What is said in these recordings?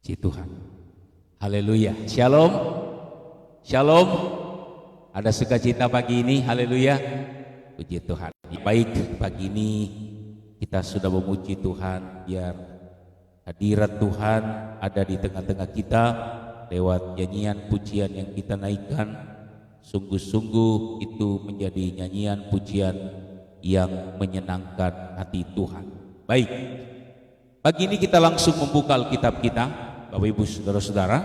Puji Tuhan. Haleluya. Shalom. Shalom. Ada sukacita pagi ini. Haleluya. Puji Tuhan. Baik, pagi ini kita sudah memuji Tuhan biar hadirat Tuhan ada di tengah-tengah kita lewat nyanyian pujian yang kita naikkan. Sungguh-sungguh itu menjadi nyanyian pujian yang menyenangkan hati Tuhan. Baik, pagi ini kita langsung membuka Alkitab kita, Bapak Ibu Saudara-saudara.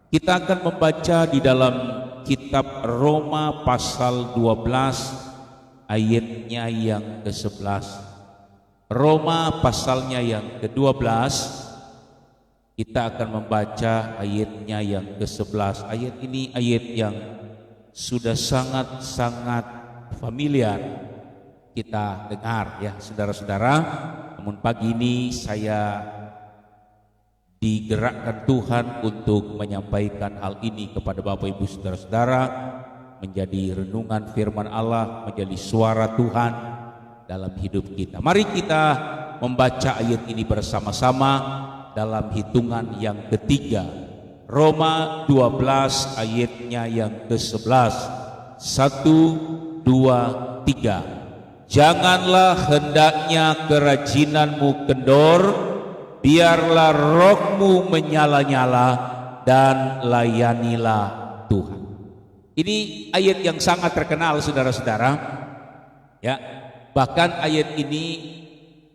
Kita akan membaca di dalam kitab Roma pasal 12 ayatnya yang ke-11. Roma pasalnya yang ke-12, kita akan membaca ayatnya yang ke-11. Ayat ini ayat yang sudah sangat-sangat familiar kita dengar ya saudara-saudara. Namun pagi ini saya digerakkan Tuhan untuk menyampaikan hal ini kepada Bapak Ibu Saudara-saudara, menjadi renungan firman Allah, menjadi suara Tuhan dalam hidup kita. Mari kita membaca ayat ini bersama-sama dalam hitungan yang ketiga. Roma 12 ayatnya yang ke-11. 1, 2, 3. Janganlah hendaknya kerajinanmu kendor, biarlah rohmu menyala-nyala dan layanilah Tuhan. Ini ayat yang sangat terkenal saudara-saudara. Ya, bahkan ayat ini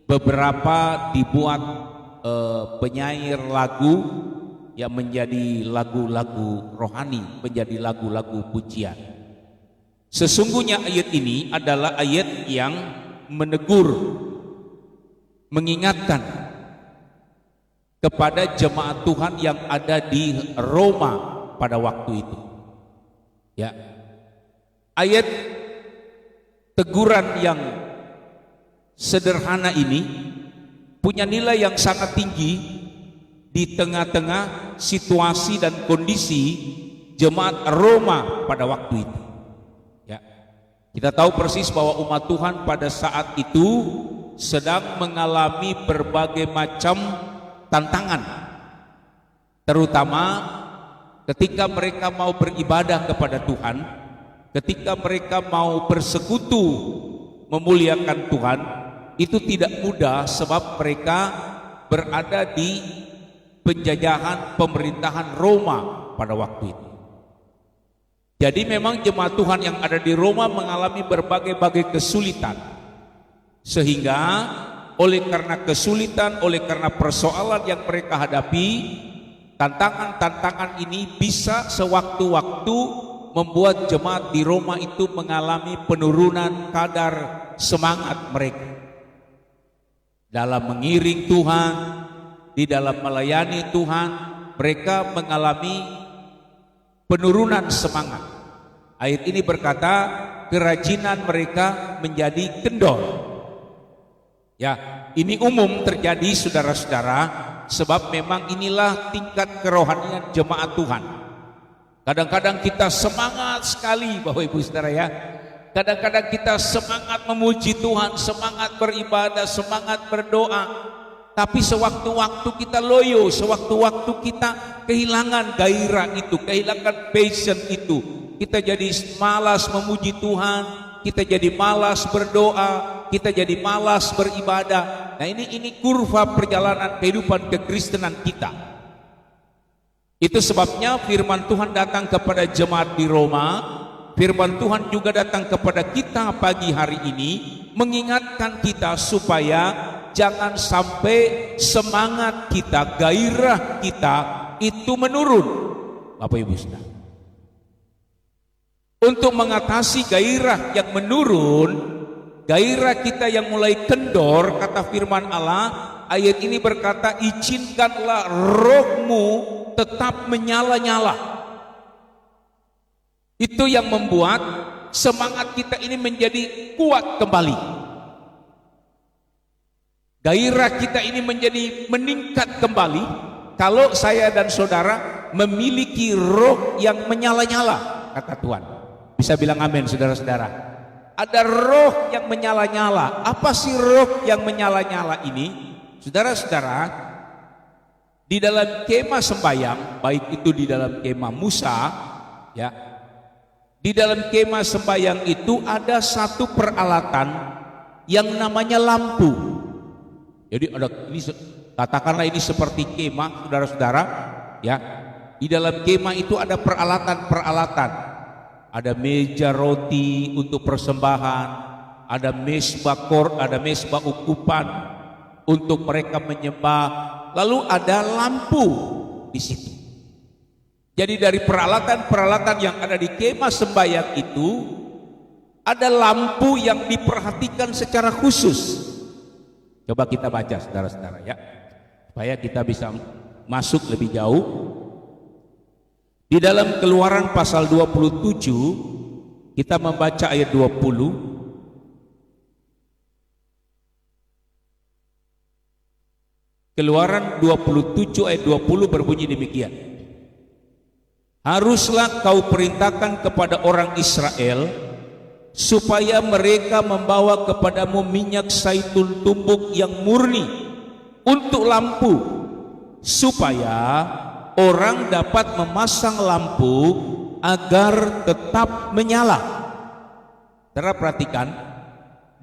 beberapa dibuat penyair lagu yang menjadi lagu-lagu rohani, menjadi lagu-lagu pujian. Sesungguhnya ayat ini adalah ayat yang menegur, mengingatkan kepada jemaat Tuhan yang ada di Roma pada waktu itu. Ya. Ayat teguran yang sederhana ini punya nilai yang sangat tinggi di tengah-tengah situasi dan kondisi jemaat Roma pada waktu itu. Ya. Kita tahu persis bahwa umat Tuhan pada saat itu sedang mengalami berbagai macam tantangan, terutama ketika mereka mau beribadah kepada Tuhan, ketika mereka mau bersekutu memuliakan Tuhan, itu tidak mudah sebab mereka berada di penjajahan pemerintahan Roma pada waktu itu. Jadi memang jemaat Tuhan yang ada di Roma mengalami berbagai-bagai kesulitan, sehingga oleh karena kesulitan, oleh karena persoalan yang mereka hadapi, tantangan-tantangan ini bisa sewaktu-waktu membuat jemaat di Roma itu mengalami penurunan kadar semangat mereka dalam mengiring Tuhan, di dalam melayani Tuhan. Mereka mengalami penurunan semangat. Ayat ini berkata kerajinan mereka menjadi kendor. Ya, ini umum terjadi saudara-saudara, sebab memang inilah tingkat kerohanian jemaat Tuhan. Kadang-kadang kita semangat sekali Bapak Ibu Saudara ya. Kadang-kadang kita semangat memuji Tuhan, semangat beribadah, semangat berdoa. Tapi sewaktu-waktu kita loyo, sewaktu-waktu kita kehilangan gairah itu, kehilangan passion itu. Kita jadi malas memuji Tuhan, kita jadi malas berdoa, kita jadi malas beribadah. Nah ini kurva perjalanan kehidupan kekristenan kita. Itu sebabnya firman Tuhan datang kepada jemaat di Roma. Firman Tuhan juga datang kepada kita pagi hari ini, mengingatkan kita supaya jangan sampai semangat kita, gairah kita itu menurun. Bapak Ibu Saudara, untuk mengatasi gairah yang menurun, gairah kita yang mulai kendor, kata firman Allah, ayat ini berkata, izinkanlah rohmu tetap menyala-nyala. Itu yang membuat semangat kita ini menjadi kuat kembali. Gairah kita ini menjadi meningkat kembali kalau saya dan saudara memiliki roh yang menyala-nyala, kata Tuhan. Bisa bilang amin saudara-saudara. Ada roh yang menyala-nyala. Apa sih roh yang menyala-nyala ini? Saudara-saudara, Di dalam kemah sembahyang, baik itu di dalam kemah Musa, ya, di dalam kemah sembahyang itu ada satu peralatan yang namanya lampu. Jadi ada ini, katakanlah ini seperti kemah, saudara-saudara, ya. Di dalam kemah itu ada peralatan-peralatan. Ada meja roti untuk persembahan, ada mesbah ukupan untuk mereka menyembah, lalu ada lampu di situ. Jadi dari peralatan-peralatan yang ada di kemah sembahyang itu ada lampu yang diperhatikan secara khusus. Coba kita baca, saudara-saudara, ya, supaya kita bisa masuk lebih jauh. Di dalam Keluaran pasal 27 kita membaca ayat 20. Keluaran 27 ayat 20 berbunyi demikian. Haruslah kau perintahkan kepada orang Israel supaya mereka membawa kepadamu minyak zaitun tumbuk yang murni untuk lampu, supaya orang dapat memasang lampu agar tetap menyala. Saudara perhatikan,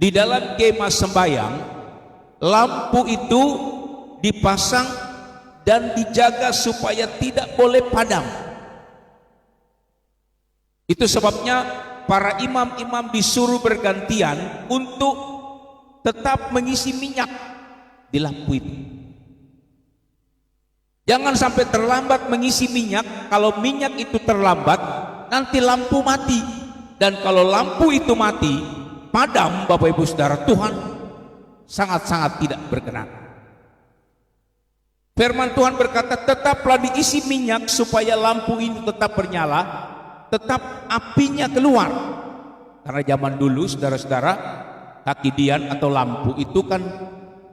di dalam kemah sembahyang lampu itu dipasang dan dijaga supaya tidak boleh padam. Itu sebabnya para imam-imam disuruh bergantian untuk tetap mengisi minyak di lampu itu. Jangan sampai terlambat mengisi minyak. Kalau minyak itu terlambat, nanti lampu mati. Dan kalau lampu itu mati, padam, Bapak Ibu Saudara, Tuhan sangat-sangat tidak berkenan. Firman Tuhan berkata, tetaplah diisi minyak supaya lampu ini tetap bernyala, tetap apinya keluar. Karena zaman dulu, saudara-saudara, kakidian atau lampu itu kan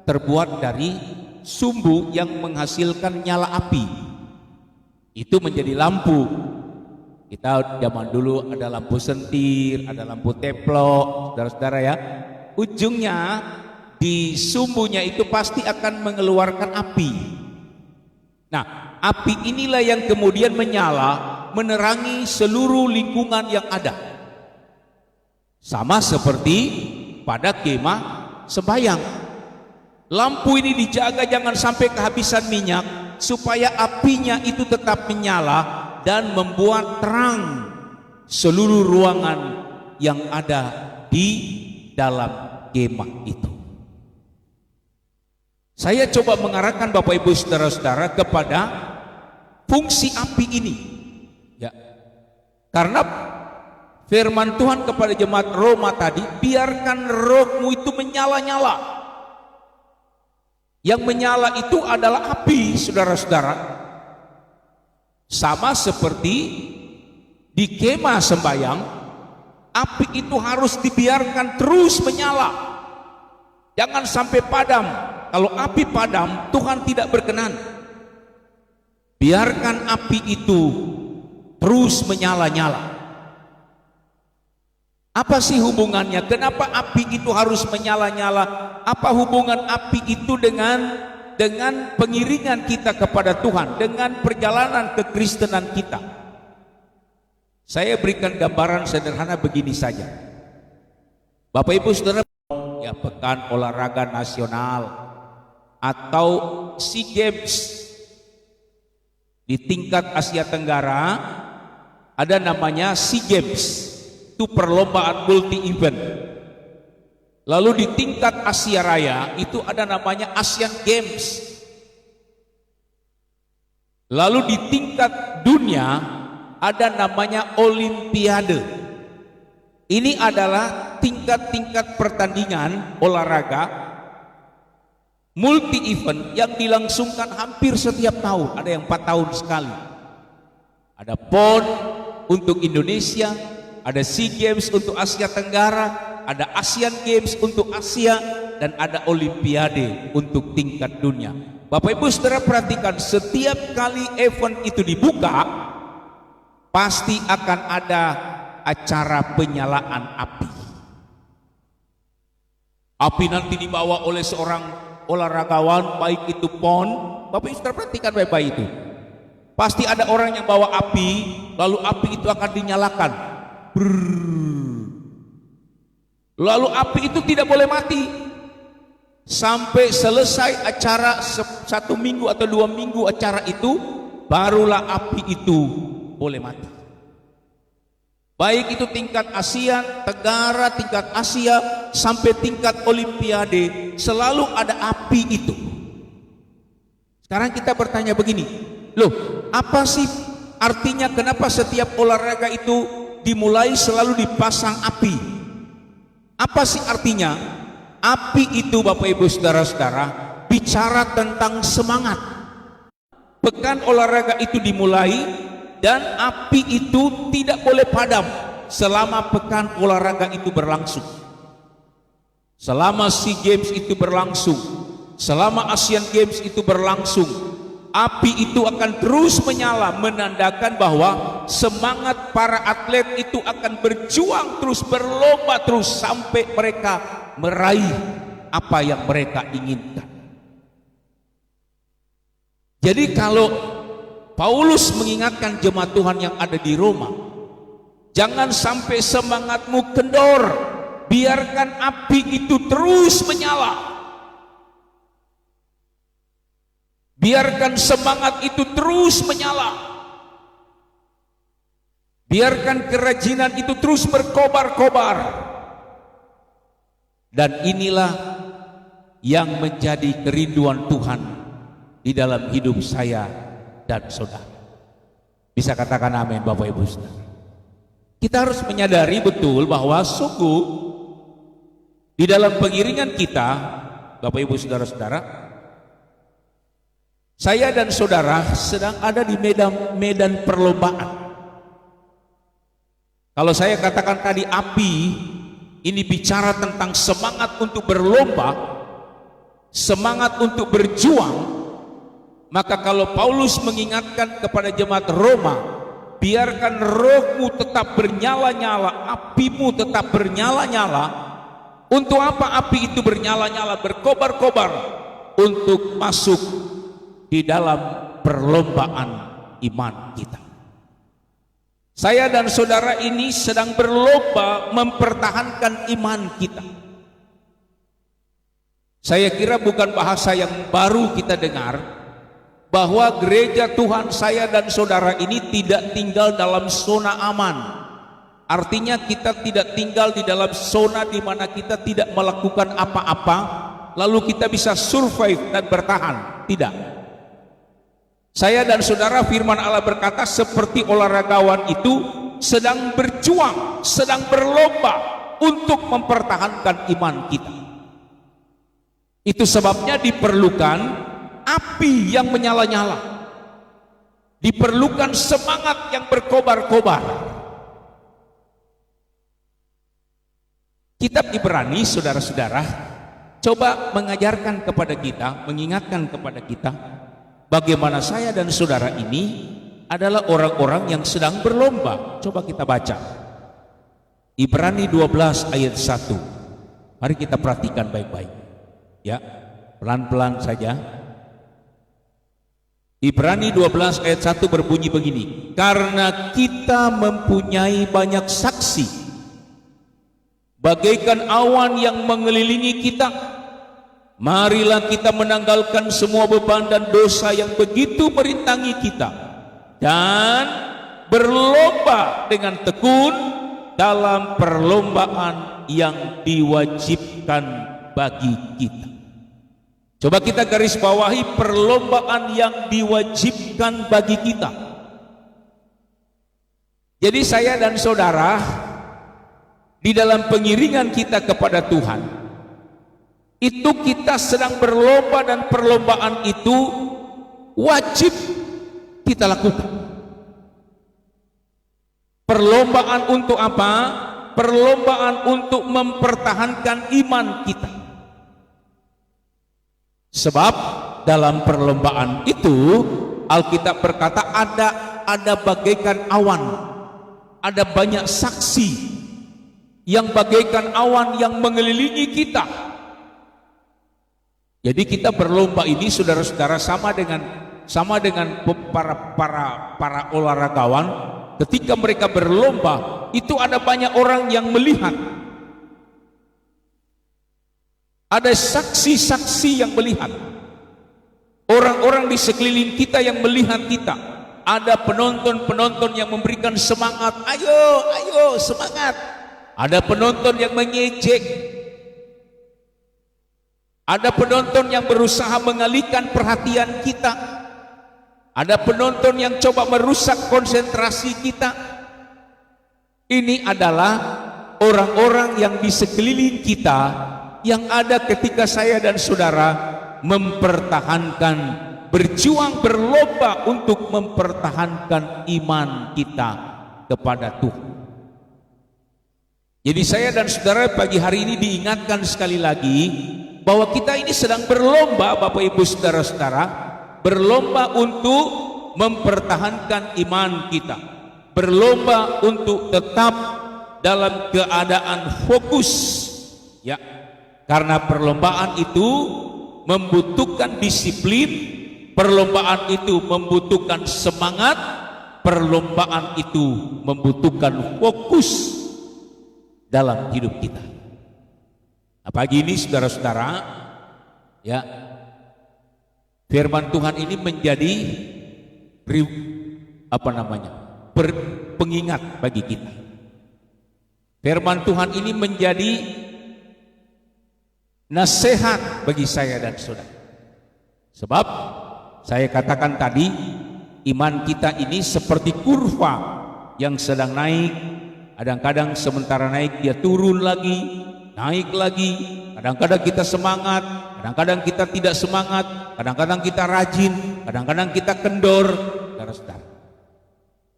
terbuat dari sumbu yang menghasilkan nyala api. Itu menjadi lampu. Kita zaman dulu ada lampu sentir, ada lampu teplok, saudara-saudara, ya. Ujungnya di sumbunya itu pasti akan mengeluarkan api. Nah, api inilah yang kemudian menyala, menerangi seluruh lingkungan yang ada. Sama seperti pada kemah sembahyang. Lampu ini dijaga jangan sampai kehabisan minyak, supaya apinya itu tetap menyala dan membuat terang seluruh ruangan yang ada di dalam kemah itu. Saya coba mengarahkan Bapak Ibu Saudara-saudara kepada fungsi api ini, ya. Karena firman Tuhan kepada jemaat Roma tadi, biarkan rohmu itu menyala-nyala. Yang menyala itu adalah api, saudara-saudara. Sama seperti di kemah sembahyang, api itu harus dibiarkan terus menyala. Jangan sampai padam. Kalau api padam, Tuhan tidak berkenan. Biarkan api itu terus menyala-nyala. Apa sih hubungannya? Kenapa api itu harus menyala-nyala? Apa hubungan api itu dengan pengiringan kita kepada Tuhan, dengan perjalanan kekristenan kita? Saya berikan gambaran sederhana begini saja. Bapak Ibu Saudara, ya, pekan olahraga nasional atau SEA Games di tingkat Asia Tenggara, ada namanya SEA Games. Itu perlombaan multi event. Lalu di tingkat Asia Raya itu ada namanya Asian Games. Lalu di tingkat dunia ada namanya Olimpiade. Ini adalah tingkat-tingkat pertandingan olahraga multi event yang dilangsungkan hampir setiap tahun. Ada yang 4 tahun sekali. Ada PON untuk Indonesia, ada SEA Games untuk Asia Tenggara, ada Asian Games untuk Asia, dan ada Olimpiade untuk tingkat dunia. Bapak Ibu Saudara perhatikan, setiap kali event itu dibuka, pasti akan ada acara penyalaan api. Api nanti dibawa oleh seorang olahragawan, baik itu PON, Bapak Ibu saudara perhatikan baik-baik itu. Pasti ada orang yang bawa api, lalu api itu akan dinyalakan. Brrr. Lalu api itu tidak boleh mati sampai selesai acara 1 minggu atau 2 minggu acara itu, barulah api itu boleh mati. Baik itu tingkat ASEAN, Tenggara, tingkat Asia, sampai tingkat Olimpiade, selalu ada api itu. Sekarang kita bertanya begini, loh, apa sih artinya kenapa setiap olahraga itu dimulai selalu dipasang api? Apa sih artinya? Api itu Bapak Ibu saudara-saudara bicara tentang semangat. Pekan olahraga itu dimulai dan api itu tidak boleh padam selama pekan olahraga itu berlangsung. Selama SEA Games itu berlangsung, selama Asian Games itu berlangsung, api itu akan terus menyala, menandakan bahwa semangat para atlet itu akan berjuang terus, berlomba terus sampai mereka meraih apa yang mereka inginkan. Jadi kalau Paulus mengingatkan jemaat Tuhan yang ada di Roma, jangan sampai semangatmu kendor, biarkan api itu terus menyala. Biarkan semangat itu terus menyala. Biarkan kerajinan itu terus berkobar-kobar. Dan inilah yang menjadi kerinduan Tuhan di dalam hidup saya dan saudara. Bisa katakan amin Bapak Ibu saudara. Kita harus menyadari betul bahwa sungguh di dalam pengiringan kita, Bapak Ibu saudara-saudara, saya dan saudara sedang ada di medan perlombaan. Kalau saya katakan tadi api, ini bicara tentang semangat untuk berlomba, semangat untuk berjuang. Maka kalau Paulus mengingatkan kepada jemaat Roma, biarkan rohmu tetap bernyala-nyala, apimu tetap bernyala-nyala. Untuk apa api itu bernyala-nyala, berkobar-kobar? Untuk masuk di dalam perlombaan iman kita. Saya dan saudara ini sedang berlomba mempertahankan iman kita. Saya kira bukan bahasa yang baru kita dengar, bahwa gereja Tuhan saya dan saudara ini tidak tinggal dalam zona aman. Artinya kita tidak tinggal di dalam zona di mana kita tidak melakukan apa-apa, lalu kita bisa survive dan bertahan. Tidak. Saya dan saudara, firman Allah berkata seperti olahragawan itu sedang berjuang, sedang berlomba untuk mempertahankan iman kita. Itu sebabnya diperlukan api yang menyala-nyala, diperlukan semangat yang berkobar-kobar. Kitab Ibrani, saudara-saudara, coba mengajarkan kepada kita, mengingatkan kepada kita bagaimana saya dan saudara ini adalah orang-orang yang sedang berlomba. Coba kita baca Ibrani 12 ayat 1. Mari kita perhatikan baik-baik, ya, pelan-pelan saja. Ibrani 12 ayat 1 berbunyi begini, karena kita mempunyai banyak saksi, bagaikan awan yang mengelilingi kita, marilah kita menanggalkan semua beban dan dosa yang begitu merintangi kita, dan berlomba dengan tekun dalam perlombaan yang diwajibkan bagi kita. Coba kita garis bawahi perlombaan yang diwajibkan bagi kita. Jadi saya dan saudara di dalam pengiringan kita kepada Tuhan, itu kita sedang berlomba dan perlombaan itu wajib kita lakukan. Perlombaan untuk apa? Perlombaan untuk mempertahankan iman kita. Sebab dalam perlombaan itu Alkitab berkata ada bagaikan awan, ada banyak saksi yang bagaikan awan yang mengelilingi kita. Jadi kita berlomba ini saudara-saudara sama dengan para olahragawan. Ketika mereka berlomba, itu ada banyak orang yang melihat. Ada saksi-saksi yang melihat. Orang-orang di sekeliling kita yang melihat kita. Ada penonton-penonton yang memberikan semangat. Ayo, ayo, semangat. Ada penonton yang mengejek. Ada penonton yang berusaha mengalihkan perhatian kita. Ada penonton yang coba merusak konsentrasi kita. Ini adalah orang-orang yang di sekeliling kita yang ada ketika saya dan saudara mempertahankan, berjuang berlomba untuk mempertahankan iman kita kepada Tuhan. Jadi saya dan saudara pagi hari ini diingatkan sekali lagi bahwa kita ini sedang berlomba, Bapak Ibu saudara-saudara, berlomba untuk mempertahankan iman kita, berlomba untuk tetap dalam keadaan fokus, ya, karena perlombaan itu membutuhkan disiplin, perlombaan itu membutuhkan semangat, perlombaan itu membutuhkan fokus dalam hidup kita. Nah, pagi ini saudara-saudara, ya, firman Tuhan ini menjadi pengingat bagi kita. Firman Tuhan ini menjadi nasihat bagi saya dan saudara. Sebab saya katakan tadi, iman kita ini seperti kurva yang sedang naik. Kadang-kadang sementara naik dia turun lagi, naik lagi. Kadang-kadang kita semangat, kadang-kadang kita tidak semangat, kadang-kadang kita rajin, kadang-kadang kita kendor, saudara-saudara.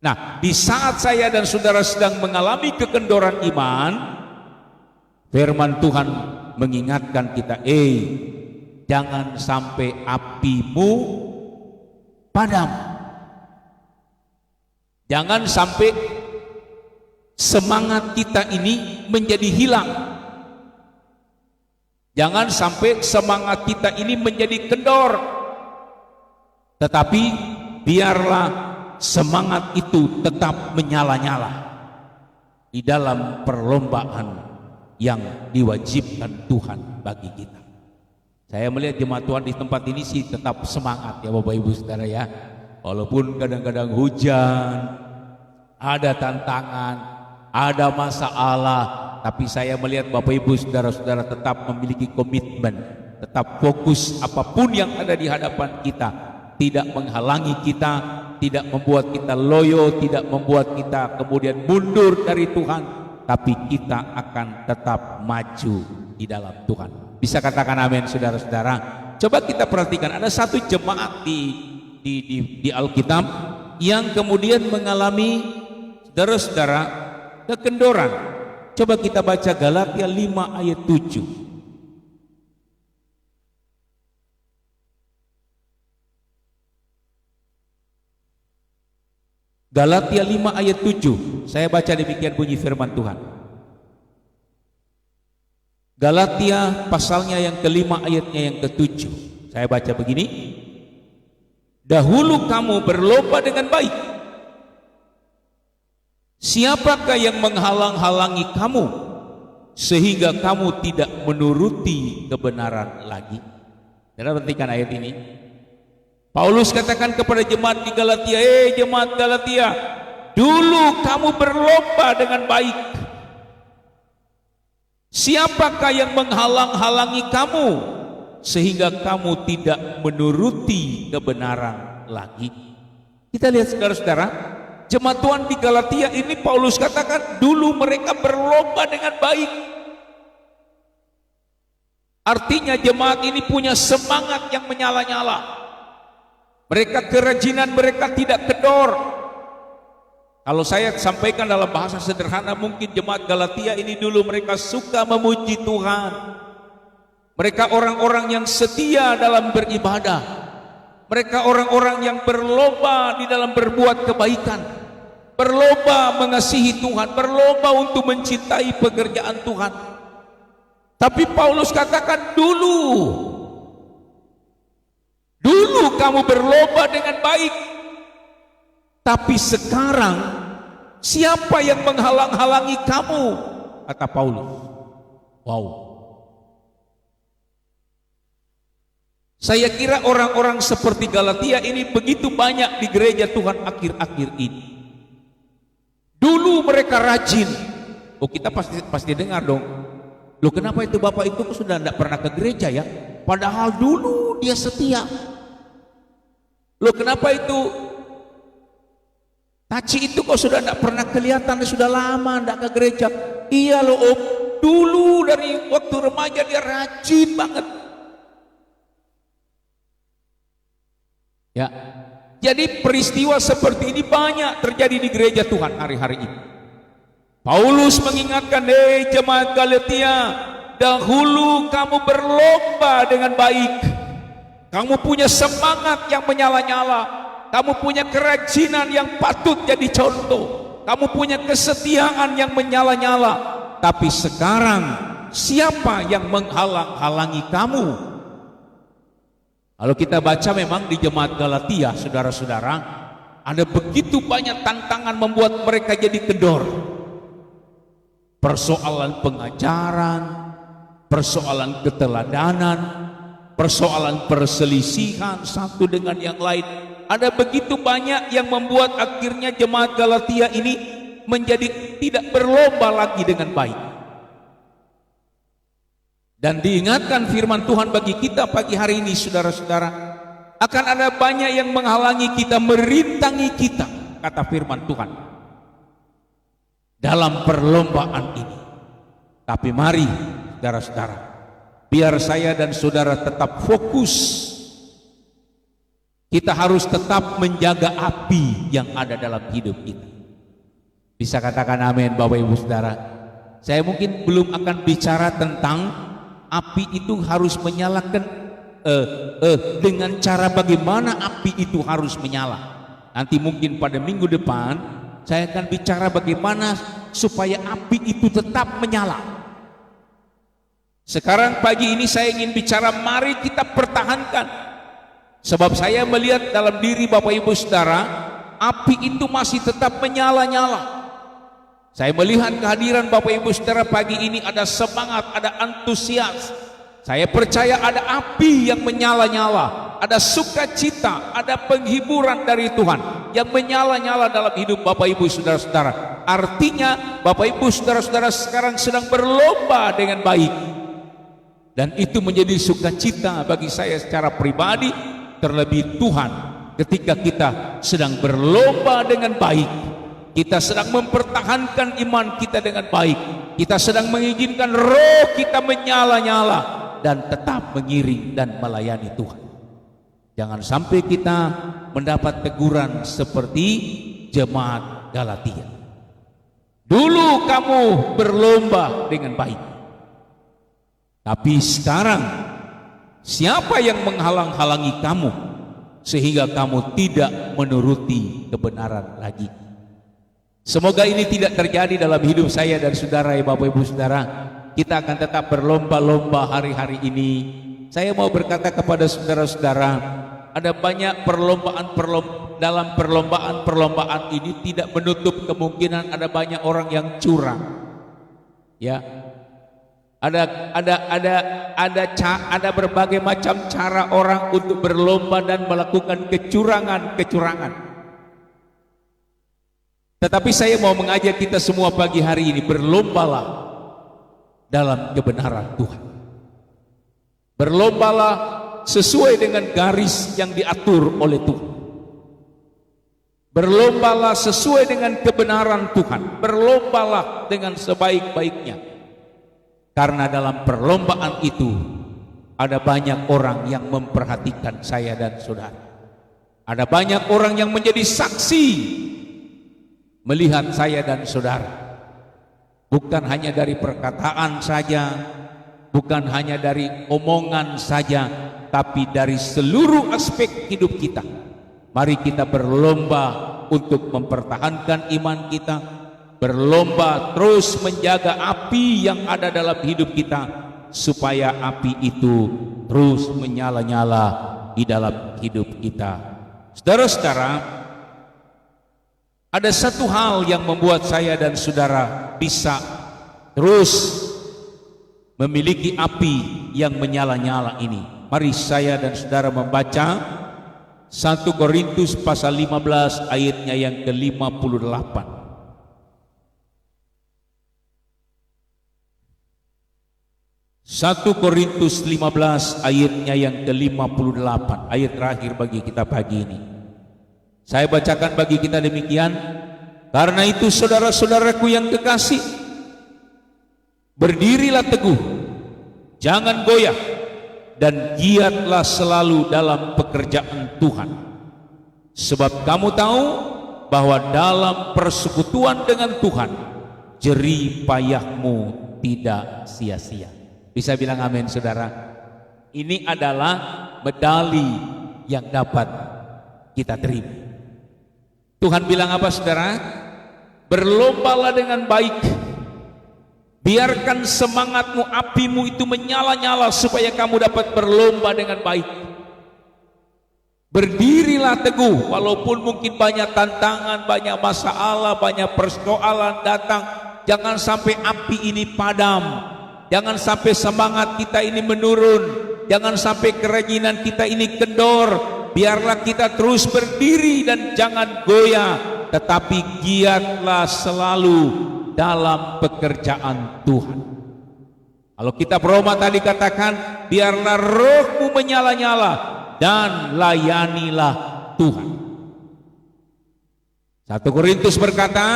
Nah, di saat saya dan saudara sedang mengalami kekendoran iman, firman Tuhan mengingatkan kita, jangan sampai apimu padam. Jangan sampai semangat kita ini menjadi hilang. Jangan sampai semangat kita ini menjadi kendor. Tetapi biarlah semangat itu tetap menyala-nyala di dalam perlombaan yang diwajibkan Tuhan bagi kita. Saya melihat jemaat Tuhan di tempat ini sih tetap semangat ya Bapak Ibu Saudara ya. Walaupun kadang-kadang hujan, ada tantangan, ada masalah, tapi saya melihat Bapak Ibu Saudara-saudara tetap memiliki komitmen, tetap fokus apapun yang ada di hadapan kita, tidak menghalangi kita, tidak membuat kita loyo, tidak membuat kita kemudian mundur dari Tuhan, tapi kita akan tetap maju di dalam Tuhan. Bisa katakan amin saudara-saudara. Coba kita perhatikan, ada satu jemaat di Alkitab yang kemudian mengalami saudara-saudara kekendoran. Coba kita baca Galatia 5 ayat 7. Galatia 5 ayat 7. Saya baca demikian bunyi firman Tuhan. Galatia pasalnya yang kelima ayatnya yang ketujuh. Saya baca begini. Dahulu kamu berlomba dengan baik. Siapakah yang menghalang-halangi kamu sehingga kamu tidak menuruti kebenaran lagi? Saudara perhatikan ayat ini. Paulus katakan kepada jemaat di Galatia, jemaat Galatia, dulu kamu berlomba dengan baik. Siapakah yang menghalang-halangi kamu sehingga kamu tidak menuruti kebenaran lagi? Kita lihat saudara-saudara, jemaat Tuhan di Galatia ini Paulus katakan dulu mereka berlomba dengan baik. Artinya jemaat ini punya semangat yang menyala-nyala. Mereka kerajinan, mereka tidak kendor. Kalau saya sampaikan dalam bahasa sederhana, mungkin jemaat Galatia ini dulu mereka suka memuji Tuhan. Mereka orang-orang yang setia dalam beribadah. Mereka orang-orang yang berlomba di dalam berbuat kebaikan, berlomba mengasihi Tuhan, berlomba untuk mencintai pekerjaan Tuhan. Tapi Paulus katakan dulu Dulu kamu berlomba dengan baik, tapi sekarang siapa yang menghalang-halangi kamu? Kata Paulus. Wow. Saya kira orang-orang seperti Galatia ini begitu banyak di gereja Tuhan akhir-akhir ini. Dulu mereka rajin. Oh, kita pasti dengar dong. Loh, kenapa itu Bapak itu sudah tidak pernah ke gereja ya? Padahal dulu dia setia. Loh, kenapa itu Taci itu kok sudah tidak pernah kelihatan, sudah lama tidak ke gereja? Iya loh Om, dulu dari waktu remaja dia rajin banget. Ya, jadi peristiwa seperti ini banyak terjadi di gereja Tuhan hari-hari ini. Paulus mengingatkan, hei jemaat Galatia, dahulu kamu berlomba dengan baik. Kamu punya semangat yang menyala-nyala. Kamu punya kerajinan yang patut jadi contoh. Kamu punya kesetiaan yang menyala-nyala. Tapi sekarang siapa yang menghalang-halangi kamu? Kalau kita baca memang di jemaat Galatia, saudara-saudara, ada begitu banyak tantangan membuat mereka jadi kendor. Persoalan pengajaran, persoalan keteladanan, persoalan perselisihan satu dengan yang lain. Ada begitu banyak yang membuat akhirnya jemaat Galatia ini menjadi tidak berlomba lagi dengan baik. Dan diingatkan firman Tuhan bagi kita pagi hari ini, saudara-saudara, akan ada banyak yang menghalangi kita, merintangi kita, kata firman Tuhan, dalam perlombaan ini. Tapi mari, saudara-saudara, biar saya dan saudara tetap fokus. Kita harus tetap menjaga api yang ada dalam hidup kita. Bisa katakan amin Bapak Ibu Saudara. Saya mungkin belum akan bicara tentang api itu harus menyalakan dengan cara bagaimana api itu harus menyala. Nanti mungkin pada minggu depan saya akan bicara bagaimana supaya api itu tetap menyala. Sekarang pagi ini saya ingin bicara, mari kita pertahankan. Sebab saya melihat dalam diri Bapak Ibu Saudara, api itu masih tetap menyala-nyala. Saya melihat kehadiran Bapak Ibu Saudara pagi ini ada semangat, ada antusias. Saya percaya ada api yang menyala-nyala, ada sukacita, ada penghiburan dari Tuhan yang menyala-nyala dalam hidup Bapak Ibu Saudara-saudara. Artinya Bapak Ibu Saudara-saudara sekarang sedang berlomba dengan baik. Dan itu menjadi sukacita bagi saya secara pribadi. Terlebih Tuhan ketika kita sedang berlomba dengan baik, kita sedang mempertahankan iman kita dengan baik, kita sedang mengizinkan roh kita menyala-nyala dan tetap mengiring dan melayani Tuhan. Jangan sampai kita mendapat teguran seperti jemaat Galatia. Dulu kamu berlomba dengan baik, tapi sekarang siapa yang menghalang-halangi kamu sehingga kamu tidak menuruti kebenaran lagi? Semoga ini tidak terjadi dalam hidup saya dan saudara ya Bapak Ibu Saudara. Kita akan tetap berlomba-lomba hari-hari ini. Saya mau berkata kepada saudara-saudara, ada banyak dalam perlombaan ini tidak menutup kemungkinan ada banyak orang yang curang. Ya. Ada berbagai macam cara orang untuk berlomba dan melakukan kecurangan. Tetapi saya mau mengajak kita semua pagi hari ini, berlombalah dalam kebenaran Tuhan. Berlombalah sesuai dengan garis yang diatur oleh Tuhan. Berlombalah sesuai dengan kebenaran Tuhan. Berlombalah dengan sebaik-baiknya. Karena dalam perlombaan itu ada banyak orang yang memperhatikan saya dan saudara. Ada banyak orang yang menjadi saksi melihat saya dan saudara. Bukan hanya dari perkataan saja, bukan hanya dari omongan saja, tapi dari seluruh aspek hidup kita. Mari kita berlomba untuk mempertahankan iman kita, berlomba terus menjaga api yang ada dalam hidup kita, supaya api itu terus menyala-nyala di dalam hidup kita. Saudara-saudara, ada satu hal yang membuat saya dan saudara bisa terus memiliki api yang menyala-nyala ini. Mari saya dan saudara membaca 1 Korintus pasal 15 ayatnya yang ke-58. 1 Korintus 15 ayatnya yang ke-58, ayat terakhir bagi kita pagi ini. Saya bacakan bagi kita demikian. Karena itu saudara-saudaraku yang kekasih, berdirilah teguh, jangan goyah, dan giatlah selalu dalam pekerjaan Tuhan. Sebab kamu tahu bahwa dalam persekutuan dengan Tuhan, jerih payahmu tidak sia-sia. Bisa bilang amin, saudara? Ini adalah medali yang dapat kita terima. Tuhan bilang apa, saudara? Berlombalah dengan baik. Biarkan semangatmu, apimu itu menyala-nyala supaya kamu dapat berlomba dengan baik. Berdirilah teguh walaupun mungkin banyak tantangan, banyak masalah, banyak persoalan datang. Jangan sampai api ini padam. Jangan sampai semangat kita ini menurun. Jangan sampai kerajinan kita ini kendor. Biarlah kita terus berdiri dan jangan goyah, tetapi giatlah selalu dalam pekerjaan Tuhan. Kalau kita Roma tadi katakan, biarlah rohmu menyala-nyala dan layanilah Tuhan. 1 Korintus berkata,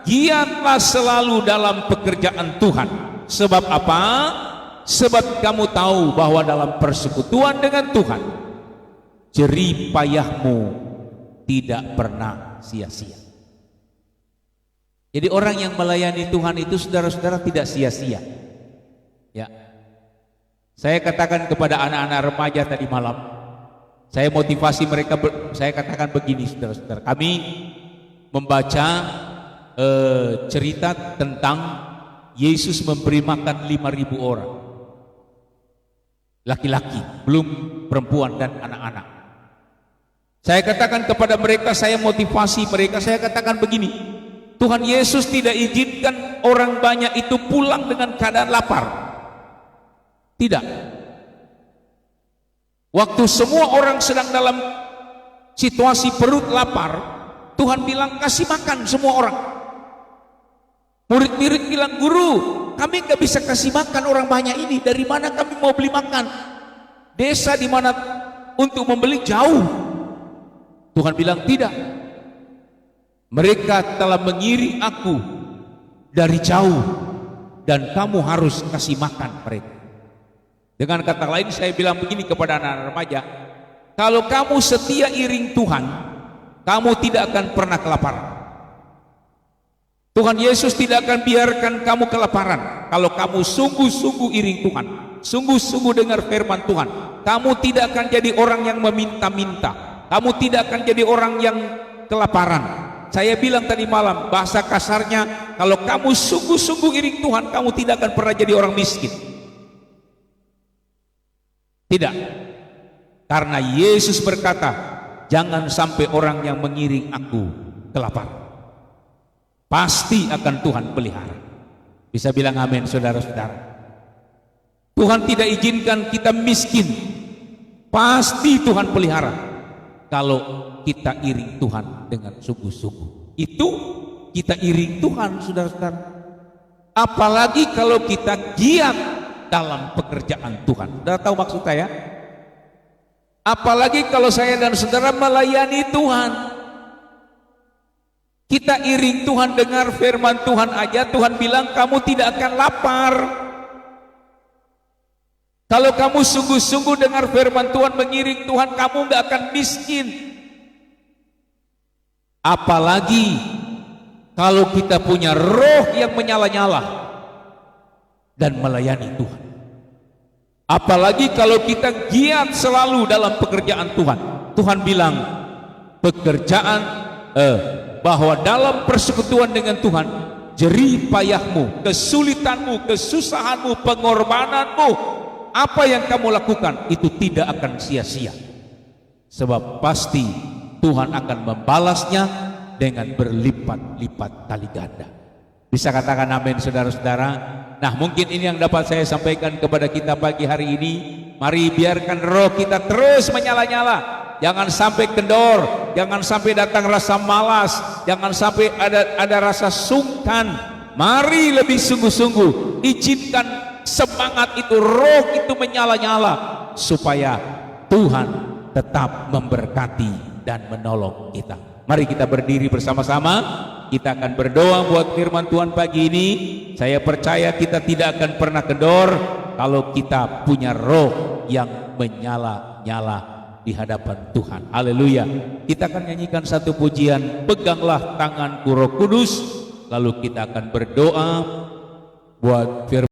giatlah selalu dalam pekerjaan Tuhan. Sebab apa? Sebab kamu tahu bahwa dalam persekutuan dengan Tuhan, jerih payahmu tidak pernah sia-sia. Jadi orang yang melayani Tuhan itu, saudara-saudara, tidak sia-sia. Ya. Saya katakan kepada anak-anak remaja tadi malam, saya motivasi mereka, saya katakan begini, saudara-saudara. Kami membaca cerita tentang Yesus memberi makan 5.000 orang, laki-laki, belum perempuan dan anak-anak. Saya katakan kepada mereka, saya motivasi mereka, saya katakan begini, Tuhan Yesus tidak izinkan orang banyak itu pulang dengan keadaan lapar. Tidak. Waktu semua orang sedang dalam situasi perut lapar, Tuhan bilang kasih makan semua orang. Murid-murid bilang, guru, kami gak bisa kasih makan orang banyak ini. Dari mana kami mau beli makan? Desa di mana untuk membeli jauh. Tuhan bilang tidak. Mereka telah mengiring aku dari jauh dan kamu harus kasih makan mereka. Dengan kata lain saya bilang begini kepada anak-anak remaja, kalau kamu setia iring Tuhan, kamu tidak akan pernah kelaparan. Tuhan Yesus tidak akan biarkan kamu kelaparan. Kalau kamu sungguh-sungguh iring Tuhan, sungguh-sungguh dengar firman Tuhan, kamu tidak akan jadi orang yang meminta-minta. Kamu tidak akan jadi orang yang kelaparan. Saya bilang tadi malam, bahasa kasarnya, kalau kamu sungguh-sungguh iring Tuhan, kamu tidak akan pernah jadi orang miskin. Tidak. Karena Yesus berkata, jangan sampai orang yang mengiring aku kelaparan. Pasti akan Tuhan pelihara. Bisa bilang amin, saudara-saudara. Tuhan tidak izinkan kita miskin. Pasti Tuhan pelihara kalau kita iring Tuhan dengan sungguh-sungguh. Itu kita iring Tuhan, saudara-saudara. Apalagi kalau kita giat dalam pekerjaan Tuhan. Saudara tahu maksud saya? Apalagi kalau saya dan saudara melayani Tuhan. Kita iring Tuhan, dengar firman Tuhan aja, Tuhan bilang kamu tidak akan lapar. Kalau kamu sungguh-sungguh dengar firman Tuhan, mengiring Tuhan, kamu nggak akan miskin. Apalagi kalau kita punya roh yang menyala-nyala dan melayani Tuhan. Apalagi kalau kita giat selalu dalam pekerjaan Tuhan. Tuhan bilang bahwa dalam persekutuan dengan Tuhan, jerih payahmu, kesulitanmu, kesusahanmu, pengorbananmu, apa yang kamu lakukan itu tidak akan sia-sia. sebab pasti Tuhan akan membalasnya dengan berlipat-lipat kali ganda. Bisa katakan amin, saudara-saudara. Nah, mungkin ini yang dapat saya sampaikan kepada kita pagi hari ini. Mari biarkan roh kita terus menyala-nyala. Jangan sampai kendor, jangan sampai datang rasa malas, jangan sampai ada rasa sungkan. Mari lebih sungguh-sungguh, izinkan semangat itu, roh itu menyala-nyala, supaya Tuhan tetap memberkati dan menolong kita. Mari kita berdiri bersama-sama, kita akan berdoa buat firman Tuhan pagi ini. Saya percaya kita tidak akan pernah kendor kalau kita punya roh yang menyala-nyala di hadapan Tuhan. Haleluya. Kita akan nyanyikan satu pujian, Peganglah Tanganku Roh Kudus, lalu kita akan berdoa buat firman